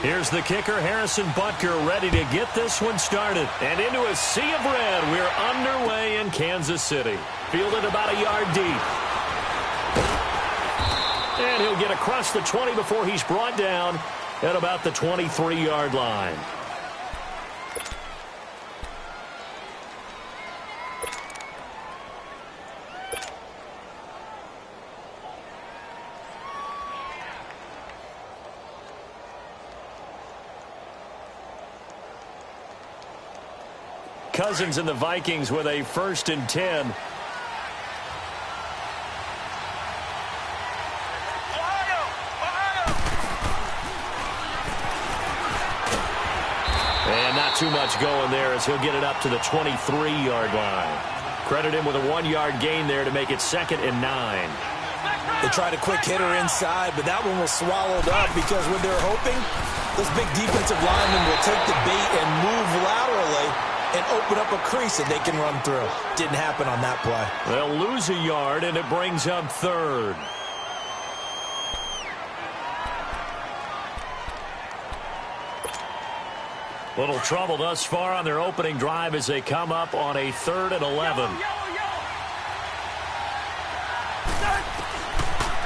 Here's the kicker, Harrison Butker, ready to get this one started. And into a sea of red, we're underway in Kansas City. Fielded about a yard deep. And he'll get across the 20 before he's brought down at about the 23-yard line. Cousins and the Vikings with a 1st and 10. And not too much going there as he'll get it up to the 23-yard line. Credit him with a 1-yard gain there to make it 2nd and 9. They tried a quick hitter inside, but that one was swallowed up because when they're hoping, those big defensive linemen will take the bait and move laterally and open up a crease that they can run through. Didn't happen on that play. They'll lose a yard, and it brings up 3rd. Little trouble thus far on their opening drive as they come up on a 3rd and 11.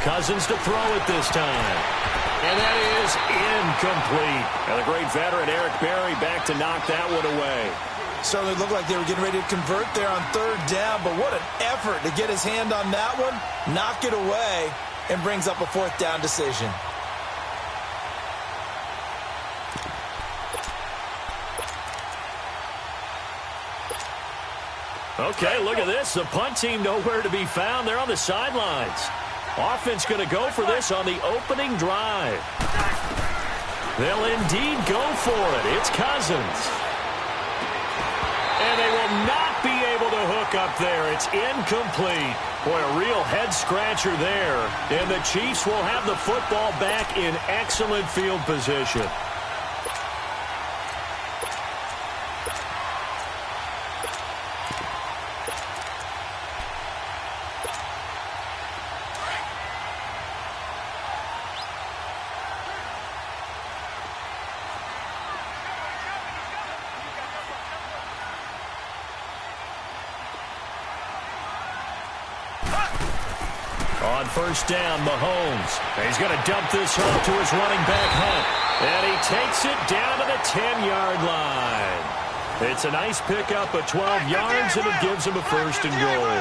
Cousins to throw it this time. And that is incomplete. And the great veteran Eric Berry back to knock that one away. Certainly looked like they were getting ready to convert there on 3rd down, but what an effort to get his hand on that one, knock it away, and brings up a 4th down decision. Okay, look at this. The punt team nowhere to be found. They're on the sidelines. Offense going to go for this on the opening drive. They'll indeed go for it. It's Cousins. And they will not be able to hook up there. It's incomplete. Boy, a real head-scratcher there. And the Chiefs will have the football back in excellent field position. On 1st down, Mahomes. He's going to dump this off to his running back, Hunt. And he takes it down to the 10-yard line. It's a nice pickup of 12 yards, and it gives him a 1st and goal.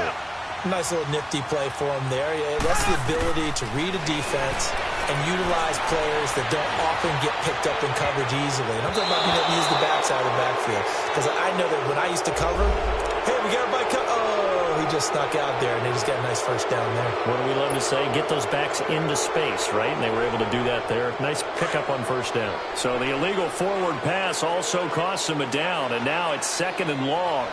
Nice little nifty play for him there. Yeah, that's the ability to read a defense and utilize players that don't often get picked up in coverage easily. And I'm talking about being able to use the backside of the backfield. Because I know that when I used to cover, hey, we got everybody cut. Oh, he just snuck out there, and they just got a nice 1st down there. What do we love to say? Get those backs into space, right? And they were able to do that there. Nice pickup on 1st down. So the illegal forward pass also costs him a down, and now it's 2nd and long.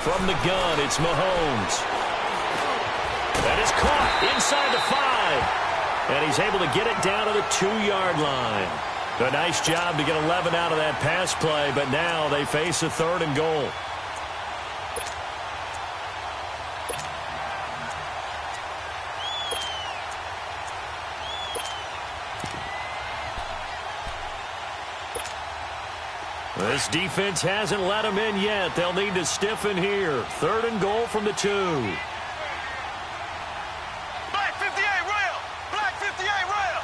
From the gun, it's Mahomes. That is caught inside the 5. And he's able to get it down to the 2-yard line. A nice job to get 11 out of that pass play, but now they face a 3rd and goal. This defense hasn't let them in yet. They'll need to stiffen here. 3rd and goal from the 2. Black 58 rail! Black 58 rail!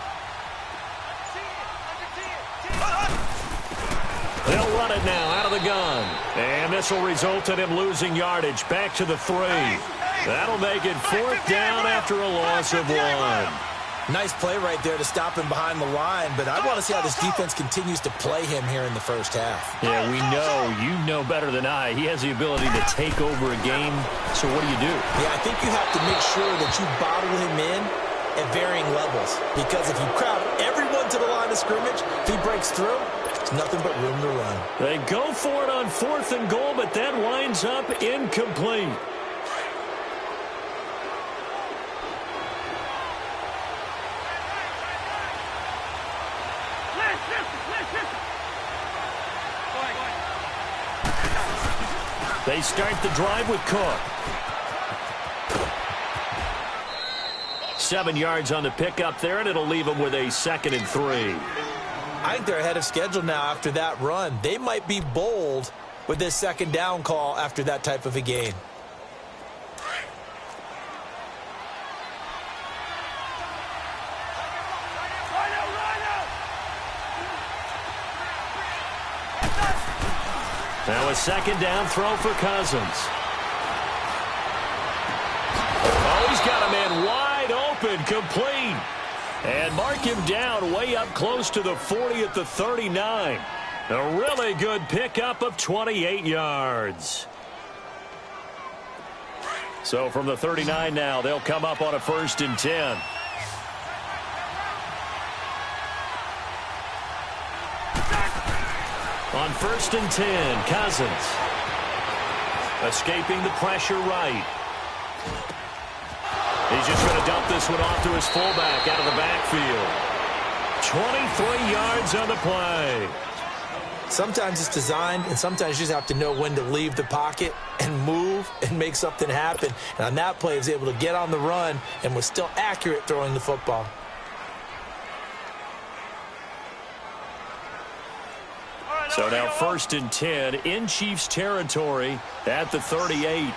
They'll run it now out of the gun. And this will result in him losing yardage back to the 3. That'll make it 4th down after a loss of 1. Nice play right there to stop him behind the line, but I want to see how this defense continues to play him here in the 1st half. Yeah, we know, you know better than I, he has the ability to take over a game. So what do? Yeah, I think you have to make sure that you bottle him in at varying levels, because if you crowd everyone to the line of scrimmage, if he breaks through, it's nothing but room to run. They go for it on 4th and goal, but that winds up incomplete. They start the drive with Cook. 7 yards on the pickup there, and it'll leave them with a 2nd and 3. I think they're ahead of schedule now after that run. They might be bold with this 2nd down call after that type of a gain. Now a 2nd down throw for Cousins. Oh, he's got a man wide open, complete. And mark him down way up close to the 40 at the 39. A really good pickup of 28 yards. So from the 39 now, they'll come up on a 1st and 10. On 1st and 10, Cousins. Escaping the pressure right. He's just going to dump this one off to his fullback out of the backfield. 23 yards on the play. Sometimes it's designed, and sometimes you just have to know when to leave the pocket and move and make something happen. And on that play, he was able to get on the run and was still accurate throwing the football. So now 1st and 10 in Chiefs territory at the 38.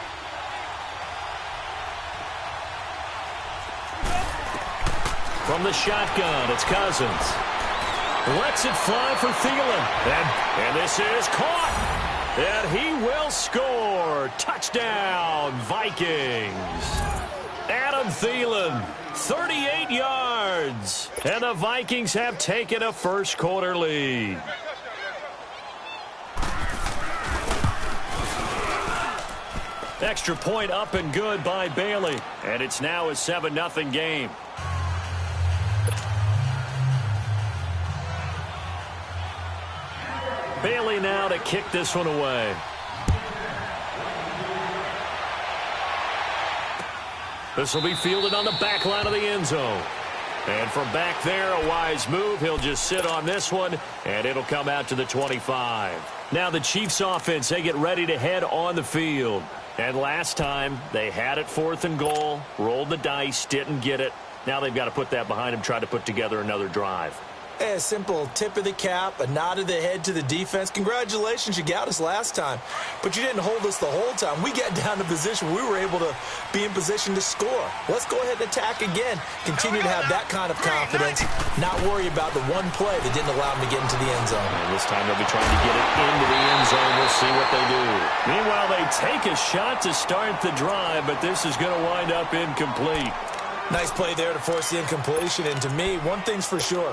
From the shotgun, it's Cousins. Lets it fly for Thielen. And this is caught. And he will score. Touchdown, Vikings. Adam Thielen, 38 yards. And the Vikings have taken a 1st quarter lead. Extra point up and good by Bailey. And it's now a 7-0 game. Bailey now to kick this one away. This will be fielded on the back line of the end zone. And from back there, a wise move. He'll just sit on this one, and it'll come out to the 25. Now the Chiefs offense, they get ready to head on the field. And last time, they had it 4th and goal, rolled the dice, didn't get it. Now they've got to put that behind them, try to put together another drive. A simple tip of the cap, a nod of the head to the defense. Congratulations, you got us last time. But you didn't hold us the whole time. We got down to position. We were able to be in position to score. Let's go ahead and attack again. Continue to have that kind of confidence. Not worry about the one play that didn't allow them to get into the end zone. And this time they'll be trying to get it into the end zone. We'll see what they do. Meanwhile, they take a shot to start the drive, but this is going to wind up incomplete. Nice play there to force the incompletion. And to me, one thing's for sure.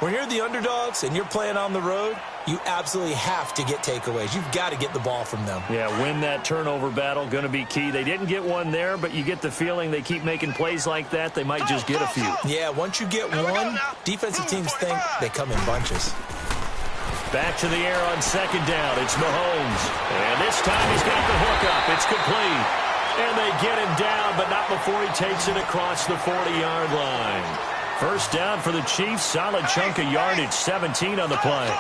When you're the underdogs and you're playing on the road, you absolutely have to get takeaways. You've got to get the ball from them. Yeah, win that turnover battle, going to be key. They didn't get one there, but you get the feeling they keep making plays like that, they might just get a few. Yeah, once you get one, defensive teams think they come in bunches. Back to the air on 2nd down. It's Mahomes. And this time he's got the hook up. It's complete. And they get him down, but not before he takes it across the 40-yard line. 1st down for the Chiefs. Solid chunk of yardage. 17 on the play.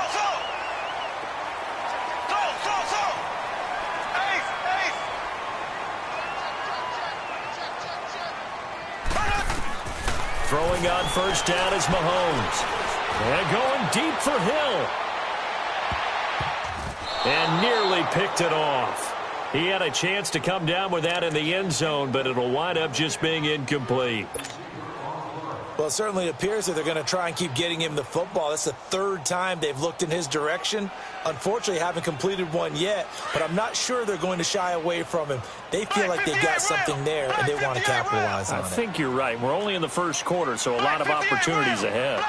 Throwing on 1st down is Mahomes. And going deep for Hill. And nearly picked it off. He had a chance to come down with that in the end zone, but it'll wind up just being incomplete. Well, it certainly appears that they're going to try and keep getting him the football. That's the 3rd time they've looked in his direction. Unfortunately, haven't completed one yet, but I'm not sure they're going to shy away from him. They feel like they've got something there, and they want to capitalize on it. I think you're right. We're only in the 1st quarter, so a lot of opportunities ahead.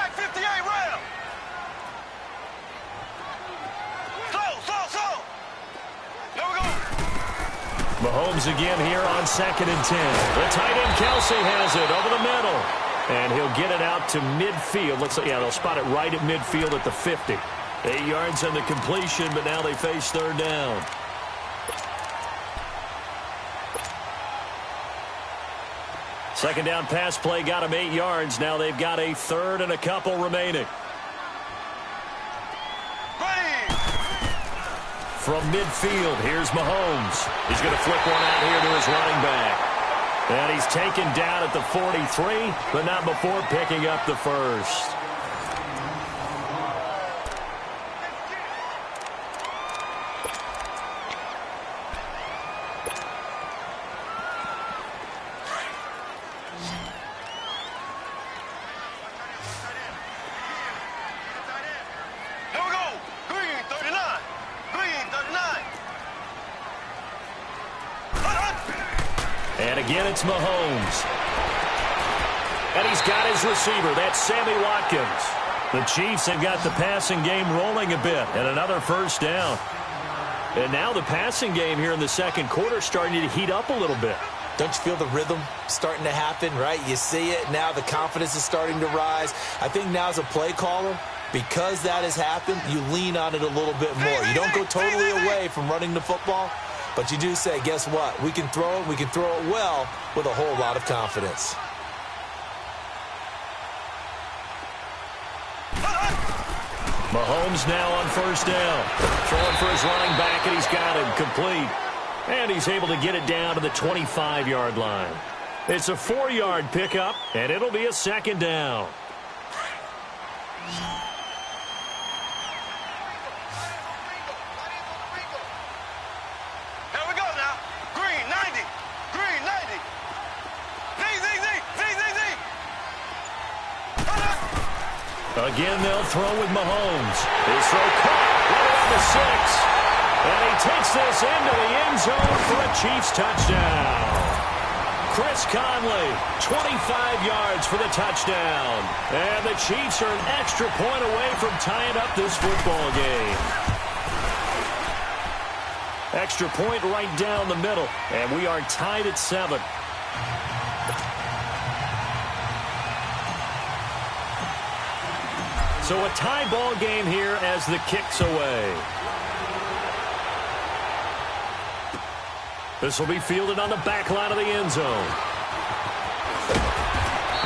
Mahomes again here on 2nd and 10. The tight end Kelsey has it over the middle. And he'll get it out to midfield. Looks like, yeah, they'll spot it right at midfield at the 50. 8 yards on the completion, but now they face 3rd down. Second down pass play got him 8 yards. Now they've got a 3rd and a couple remaining. From midfield, here's Mahomes. He's going to flip one out here to his running back. And he's taken down at the 43, but not before picking up the first. And again, it's Mahomes. And he's got his receiver. That's Sammy Watkins. The Chiefs have got the passing game rolling a bit, and another first down. And now the passing game here in the second quarter starting to heat up a little bit. Don't you feel the rhythm starting to happen, right? You see it now. The confidence is starting to rise. I think now as a play caller, because that has happened, you lean on it a little bit more. You don't go totally away from running the football, but you do say, guess what? We can throw it. We can throw it well with a whole lot of confidence. Mahomes now on first down. Throwing for his running back, and he's got him complete. And he's able to get it down to the 25-yard line. It's a 4-yard pickup, and it'll be a second down. Here we go now. Green, 90. Green, 90. Z. Again, they'll throw with Mahomes. His throw caught right around the 6. And he takes this into the end zone for a Chiefs touchdown. Chris Conley, 25 yards for the touchdown. And the Chiefs are an extra point away from tying up this football game. Extra point right down the middle. And we are tied at 7. So a tie ball game here as the kick's away. This will be fielded on the back line of the end zone.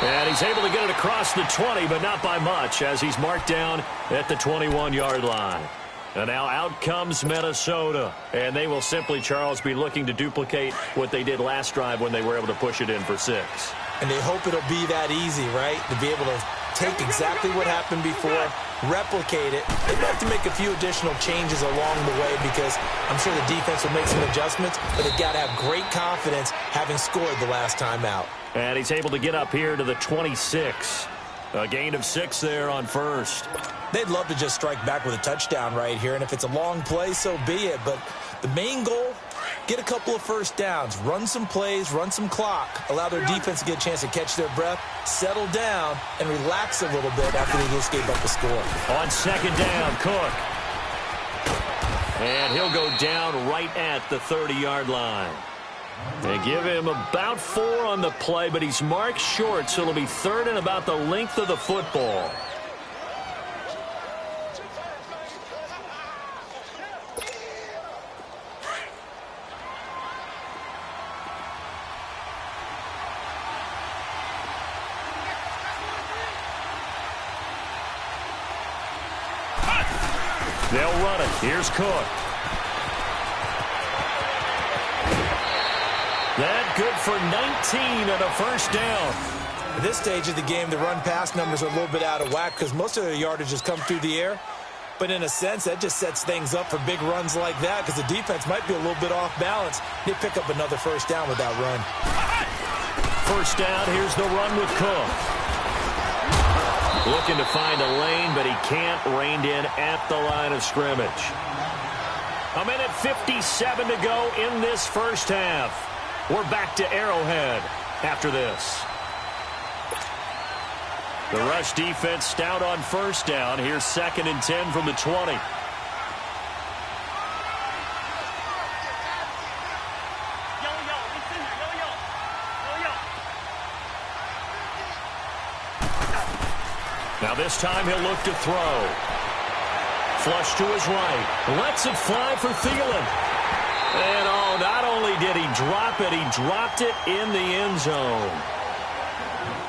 And he's able to get it across the 20, but not by much, as he's marked down at the 21-yard line. And now out comes Minnesota. And they will simply, Charles, be looking to duplicate what they did last drive when they were able to push it in for 6. And they hope it'll be that easy, right? To be able to take exactly what happened before, replicate it. They'd have to make a few additional changes along the way because I'm sure the defense will make some adjustments, but they've got to have great confidence having scored the last time out. And he's able to get up here to the 26. A gain of 6 there on first. They'd love to just strike back with a touchdown right here, and if it's a long play, so be it. But the main goal, get a couple of first downs, run some plays, run some clock, allow their defense to get a chance to catch their breath, settle down, and relax a little bit after they just gave up the score. On second down, Cook. And he'll go down right at the 30-yard line. They give him about 4 on the play, but he's marked short, so it'll be third and about the length of the football. They'll run it. Here's Cook. That good for 19 and a first down. At this stage of the game, the run-pass numbers are a little bit out of whack because most of their yardage has come through the air. But in a sense, that just sets things up for big runs like that because the defense might be a little bit off balance. They pick up another first down with that run. First down, here's the run with Cook. Looking to find a lane, but he can't. Reined in at the line of scrimmage. A minute 57 to go in this first half. We're back to Arrowhead after this. The rush defense stout on first down. Here's 2nd and 10 from the 20. Now this time he'll look to throw. Flush to his right. Lets it fly for Thielen. And not only did he drop it, he dropped it in the end zone.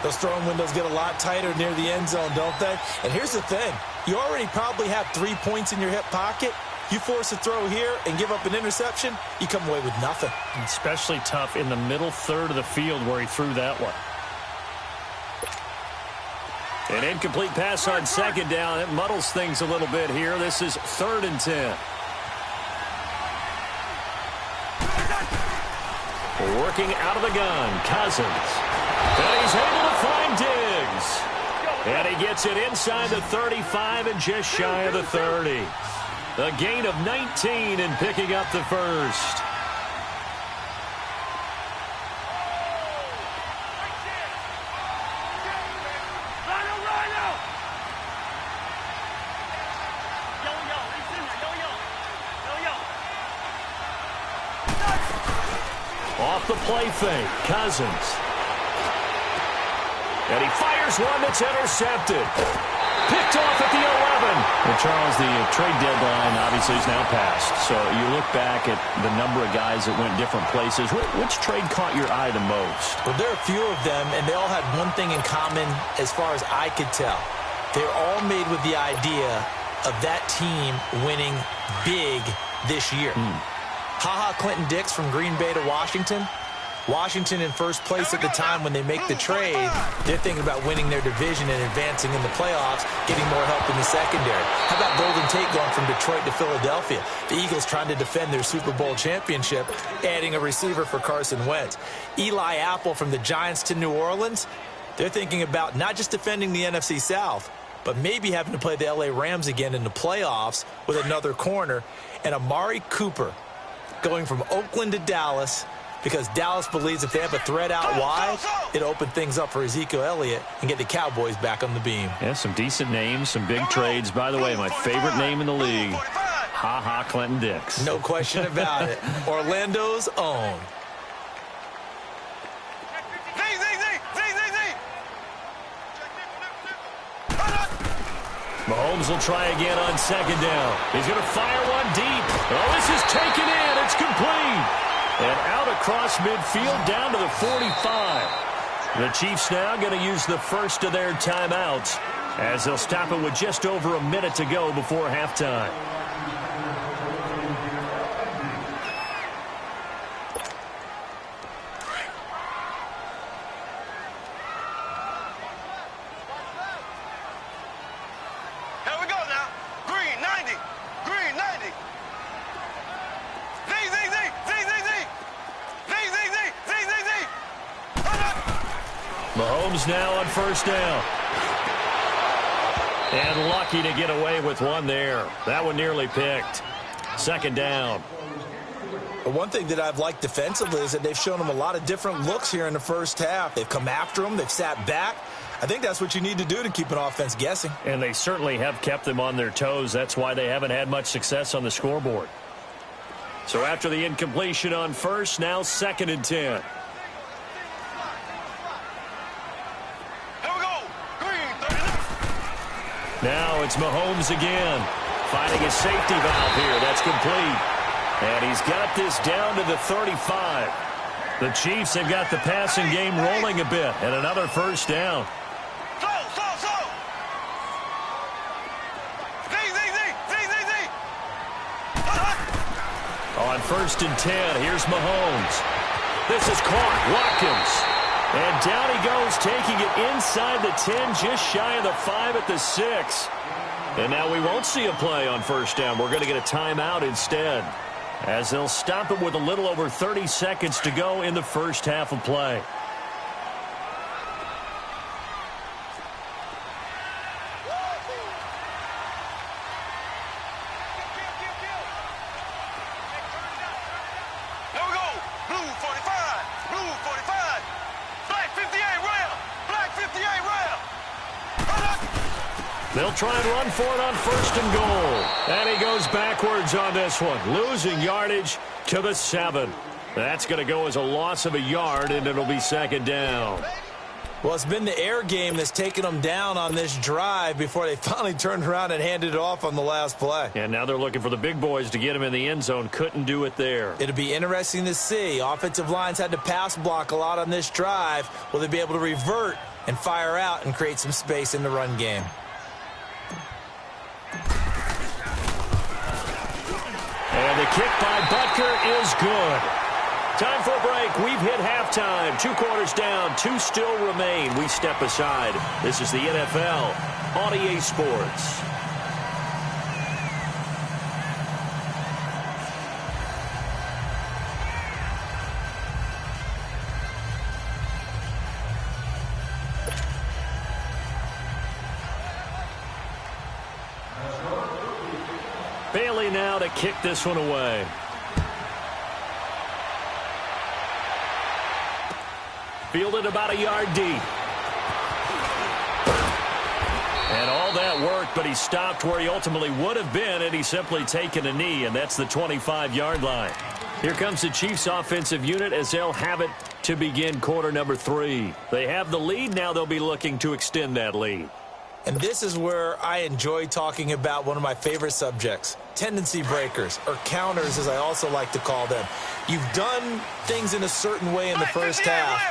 Those throwing windows get a lot tighter near the end zone, don't they? And here's the thing. You already probably have 3 points in your hip pocket. You force a throw here and give up an interception, you come away with nothing. Especially tough in the middle third of the field where he threw that one. An incomplete pass on second down. It muddles things a little bit here. This is 3rd and 10. Working out of the gun, Cousins. And he's able to find Diggs. And he gets it inside the 35 and just shy of the 30. A gain of 19 and picking up the first. Off the play fake, Cousins. And he fires one that's intercepted. Picked off at the 11. Well, Charles, the trade deadline obviously is now passed. So you look back at the number of guys that went different places. Which trade caught your eye the most? Well, there are a few of them, and they all had one thing in common as far as I could tell. They're all made with the idea of that team winning big this year. Ha-ha Clinton Dix from Green Bay to Washington. Washington in first place at the time when they make the trade. They're thinking about winning their division and advancing in the playoffs, getting more help in the secondary. How about Golden Tate going from Detroit to Philadelphia? The Eagles trying to defend their Super Bowl championship, adding a receiver for Carson Wentz. Eli Apple from the Giants to New Orleans. They're thinking about not just defending the NFC South, but maybe having to play the LA Rams again in the playoffs with another corner. And Amari Cooper going from Oakland to Dallas, because Dallas believes if they have a threat out wide, it'll open things up for Ezekiel Elliott and get the Cowboys back on the beam. Yeah, some decent names, some big trades. By the way, my favorite name in the league, Ha-ha Clinton Dix. No question about it. Orlando's own. Mahomes will try again on second down. He's going to fire one deep. Oh, this is taken in. It's complete. And out across midfield down to the 45. The Chiefs now going to use the first of their timeouts as they'll stop it with just over a minute to go before halftime. Mahomes now on first down. And lucky to get away with one there. That one nearly picked. Second down. One thing that I've liked defensively is that they've shown them a lot of different looks here in the first half. They've come after them. They've sat back. I think that's what you need to do to keep an offense guessing. And they certainly have kept them on their toes. That's why they haven't had much success on the scoreboard. So after the incompletion on first, now 2nd and 10. Now it's Mahomes again, finding a safety valve here. That's complete. And he's got this down to the 35. The Chiefs have got the passing game rolling a bit, and another first down. On 1st and 10, here's Mahomes. This is caught. Watkins. And down he goes, taking it inside the 10, just shy of the 5 at the 6. And now we won't see a play on first down. We're going to get a timeout instead, as they'll stop it with a little over 30 seconds to go in the first half of play. They'll try and run for it on 1st and goal. And he goes backwards on this one, losing yardage to the 7. That's going to go as a loss of a yard, and it'll be 2nd down. Well, it's been the air game that's taken them down on this drive before they finally turned around and handed it off on the last play. And now they're looking for the big boys to get him in the end zone. Couldn't do it there. It'll be interesting to see. Offensive lines had to pass block a lot on this drive. Will they be able to revert and fire out and create some space in the run game? And the kick by Butker is good. Time for a break. We've hit halftime. 2 quarters down. 2 still remain. We step aside. This is the NFL on EA Sports. Bailey now to kick this one away. Fielded about a yard deep. And all that work, but he stopped where he ultimately would have been had he simply taken a knee, and that's the 25-yard line. Here comes the Chiefs offensive unit as they'll have it to begin quarter number 3. They have the lead. Now they'll be looking to extend that lead. And this is where I enjoy talking about one of my favorite subjects, tendency breakers, or counters as I also like to call them. You've done things in a certain way in the first half,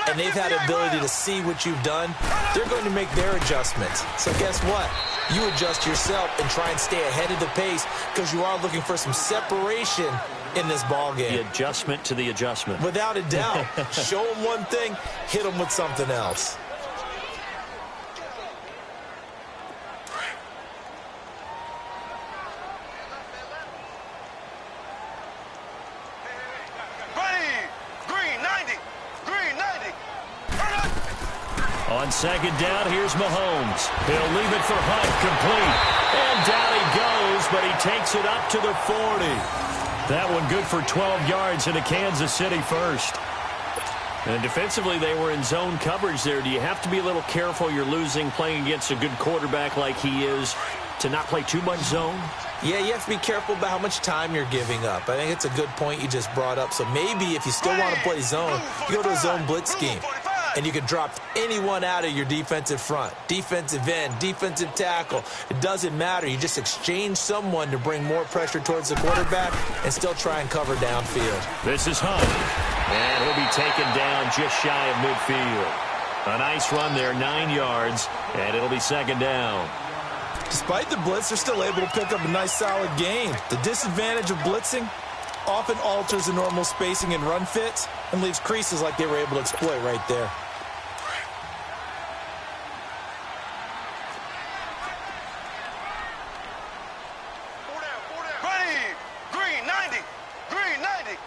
and they've had the ability to see what you've done. They're going to make their adjustments. So guess what? You adjust yourself and try and stay ahead of the pace because you are looking for some separation in this ball game. The adjustment to the adjustment. Without a doubt. Show them one thing, hit them with something else. On second down, here's Mahomes. He'll leave it for Hunt, complete. And down he goes, but he takes it up to the 40. That one good for 12 yards into Kansas City first. And defensively, they were in zone coverage there. Do you have to be a little careful? You're losing, playing against a good quarterback like he is, to not play too much zone? Yeah, you have to be careful about how much time you're giving up. I think it's a good point you just brought up. So maybe if you still want to play zone, you go to a zone blitz scheme. And you can drop anyone out of your defensive front, defensive end, defensive tackle. It doesn't matter. You just exchange someone to bring more pressure towards the quarterback and still try and cover downfield. This is Hunt. And he'll be taken down just shy of midfield. A nice run there, 9 yards, and it'll be second down. Despite the blitz, they're still able to pick up a nice solid gain. The disadvantage of blitzing often alters the normal spacing and run fits and leaves creases like they were able to exploit right there. Ready, green 90, green 90.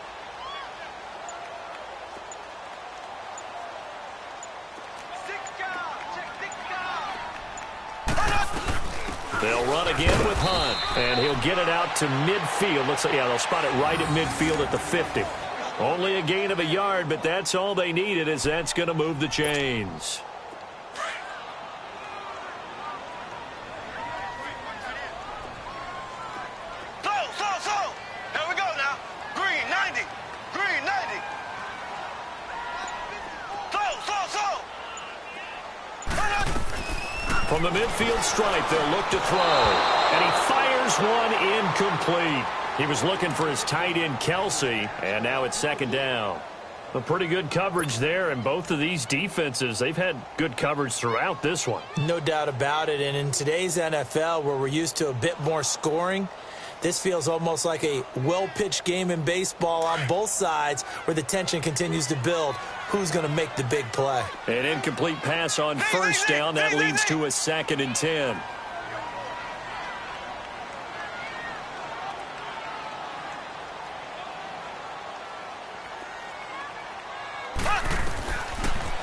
They'll run again with Hunt, and he'll get it out to midfield. Looks like, yeah, they'll spot it right at midfield at the 50. Only a gain of a yard, but that's all they needed, as that's going to move the chains. Slow. Here we go now. Green 90, green 90. Slow. From the midfield stripe, they'll look to throw. And he fires one incomplete. He was looking for his tight end, Kelsey, and now it's second down. A pretty good coverage there, and both of these defenses, they've had good coverage throughout this one. No doubt about it, and in today's NFL, where we're used to a bit more scoring, this feels almost like a well-pitched game in baseball on both sides where the tension continues to build. Who's going to make the big play? An incomplete pass on first down. That leads to a 2nd and 10.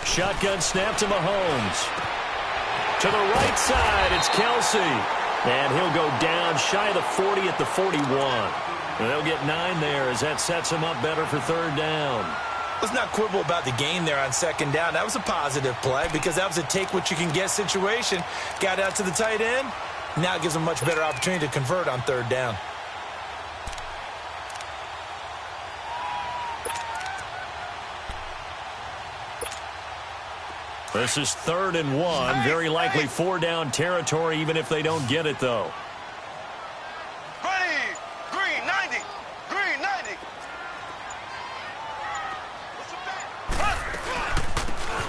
Shotgun snap to Mahomes. To the right side, it's Kelsey. And he'll go down shy of the 40 at the 41. And they'll get 9 there as that sets him up better for third down. Let's not quibble about the gain there on second down. That was a positive play because that was a take-what-you-can-get situation. Got out to the tight end. Now it gives them a much better opportunity to convert on third down. This is 3rd and 1. Very likely 4-down territory, even if they don't get it, though. Ready, green 90, green 90.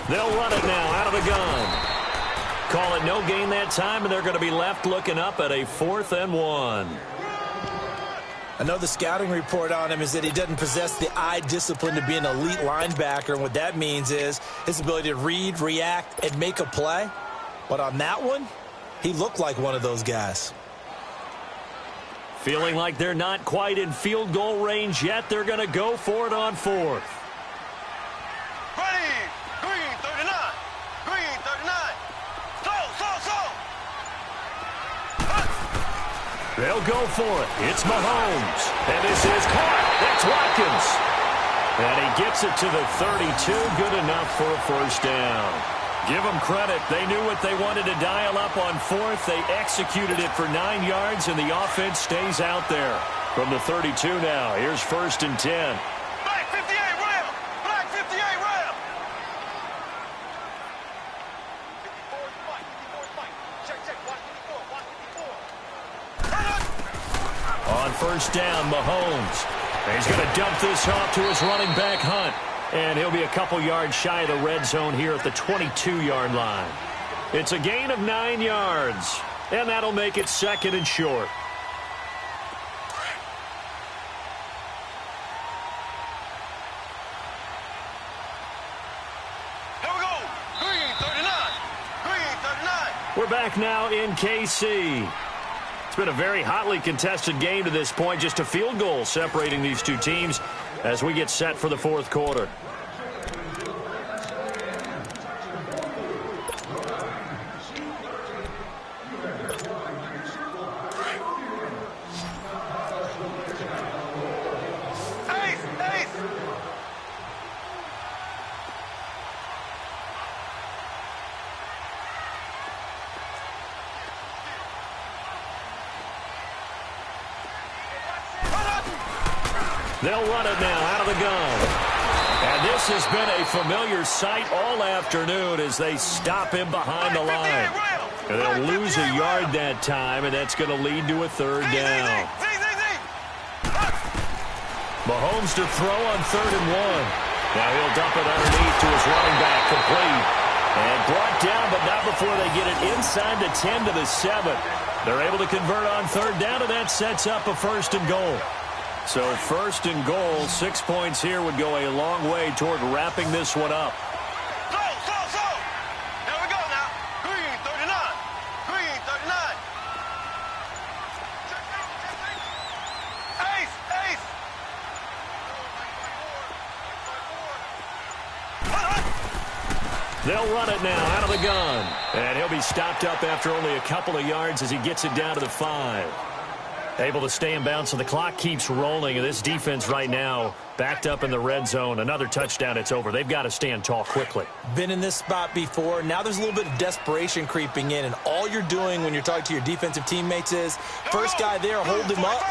They'll run it now out of the gun. Call it no gain that time, and they're going to be left looking up at a 4th and 1. I know the scouting report on him is that he doesn't possess the eye discipline to be an elite linebacker. And what that means is his ability to read, react, and make a play. But on that one, he looked like one of those guys. Feeling like they're not quite in field goal range yet. They're going to go for it on fourth. Ready. Green 39. Green 39. They'll go for it. It's Mahomes. And this is caught. That's Watkins. And he gets it to the 32. Good enough for a first down. Give them credit. They knew what they wanted to dial up on fourth. They executed it for 9 yards, and the offense stays out there. From the 32 now, here's 1st and 10. Black 58 Ram. Black 58 Ram. 54 Mike. 54 Mike. Check. Watch 54. Watch 54. On first down, Mahomes. And he's going to dump this off to his running back, Hunt. And he'll be a couple yards shy of the red zone here at the 22-yard line. It's a gain of 9 yards. And that'll make it 2nd and short. Here we go. Green 39. Green 39. We're back now in KC. It's been a very hotly contested game to this point. Just a field goal separating these two teams as we get set for the fourth quarter. They'll run it now out of the gun. And this has been a familiar sight all afternoon as they stop him behind the line. And they'll lose a yard that time, and that's going to lead to a third down. Mahomes to throw on 3rd and 1. Now he'll dump it underneath to his running back, complete. And brought down, but not before they get it inside the 10 to the 7. They're able to convert on 3rd down, and that sets up a 1st and goal. So 1st and goal, 6 points here would go a long way toward wrapping this one up. Slow. Here we go now. Green 39. Green 39. Ace. They'll run it now out of the gun. And he'll be stopped up after only a couple of yards as he gets it down to the 5. Able to stay in bounds, so the clock keeps rolling. And this defense right now backed up in the red zone. Another touchdown, it's over. They've got to stand tall quickly. Been in this spot before. Now there's a little bit of desperation creeping in. And all you're doing when you're talking to your defensive teammates is, first guy there, hold him up.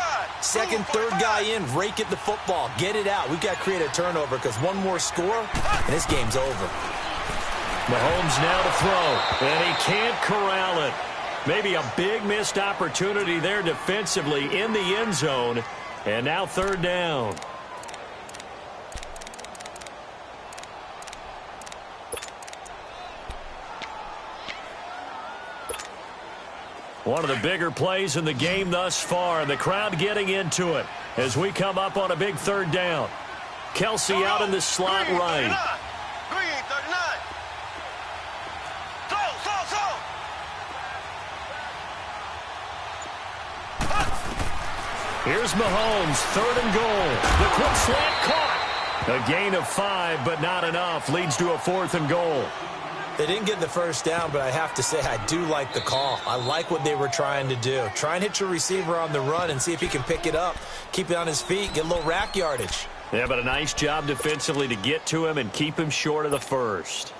Second, third guy in, rake at the football. Get it out. We've got to create a turnover because one more score, and this game's over. Mahomes now to throw, and he can't corral it. Maybe a big missed opportunity there defensively in the end zone. And now 3rd down. One of the bigger plays in the game thus far, and the crowd getting into it as we come up on a big 3rd down. Kelsey out in the slot right. Green 39. Here's Mahomes, 3rd and goal. The quick slant caught. A gain of 5, but not enough. Leads to a 4th and goal. They didn't get the first down, but I have to say I do like the call. I like what they were trying to do. Try and hit your receiver on the run and see if he can pick it up. Keep it on his feet, get a little rack yardage. Yeah, but a nice job defensively to get to him and keep him short of the first.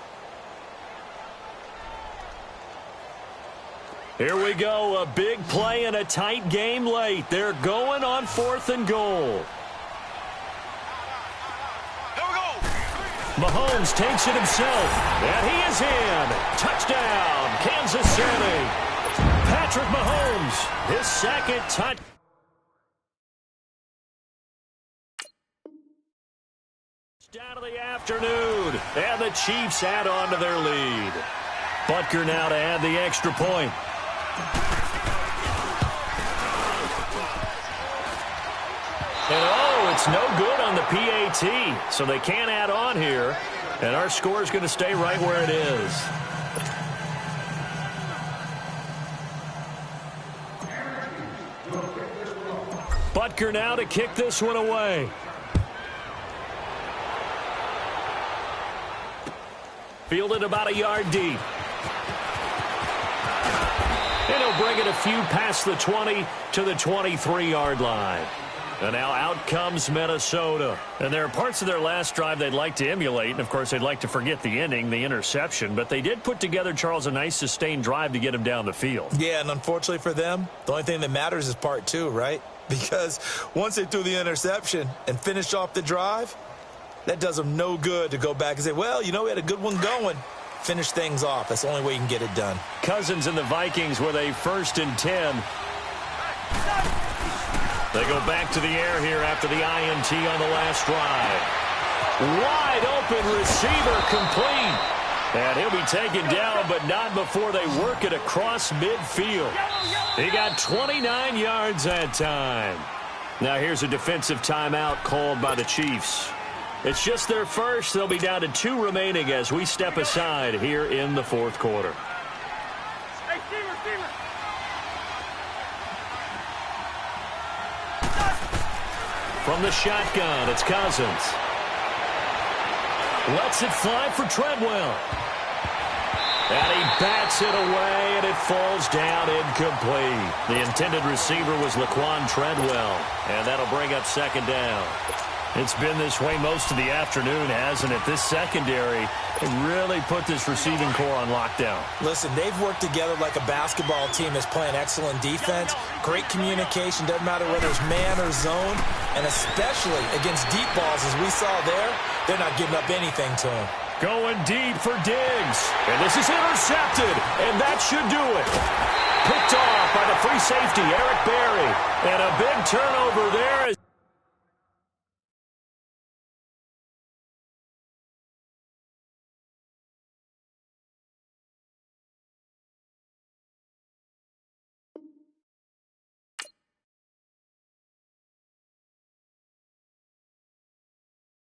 Here we go, a big play and a tight game late. They're going on 4th and goal. Here we go. Mahomes takes it himself, and he is in. Touchdown, Kansas City. Patrick Mahomes, his 2nd touchdown. Down to the afternoon, and the Chiefs add on to their lead. Butker now to add the extra point. And, oh, it's no good on the PAT. So they can't add on here. And our score is going to stay right where it is. Butker now to kick this one away. Fielded about a yard deep. And he'll bring it a few past the 20 to the 23-yard line. And now out comes Minnesota. And there are parts of their last drive they'd like to emulate. And, of course, they'd like to forget the ending, the interception. But they did put together, Charles, a nice sustained drive to get him down the field. Yeah, and unfortunately for them, the only thing that matters is part two, right? Because once they threw the interception and finished off the drive, that does them no good to go back and say, well, you know, we had a good one going. Finish things off. That's the only way you can get it done. Cousins and the Vikings with a 1st and 10. They go back to the air here after the INT on the last drive. Wide open receiver complete. And he'll be taken down, but not before they work it across midfield. He got 29 yards that time. Now here's a defensive timeout called by the Chiefs. It's just their first. They'll be down to 2 remaining as we step aside here in the 4th quarter. From the shotgun, it's Cousins. Lets it fly for Treadwell. And he bats it away, and it falls down incomplete. The intended receiver was Laquan Treadwell, and that'll bring up 2nd down. It's been this way most of the afternoon, hasn't it? This secondary really put this receiving core on lockdown. Listen, they've worked together like a basketball team that's playing excellent defense. Great communication, doesn't matter whether it's man or zone. And especially against deep balls, as we saw there, they're not giving up anything to them. Going deep for Diggs. And this is intercepted, and that should do it. Picked off by the free safety, Eric Berry. And a big turnover there.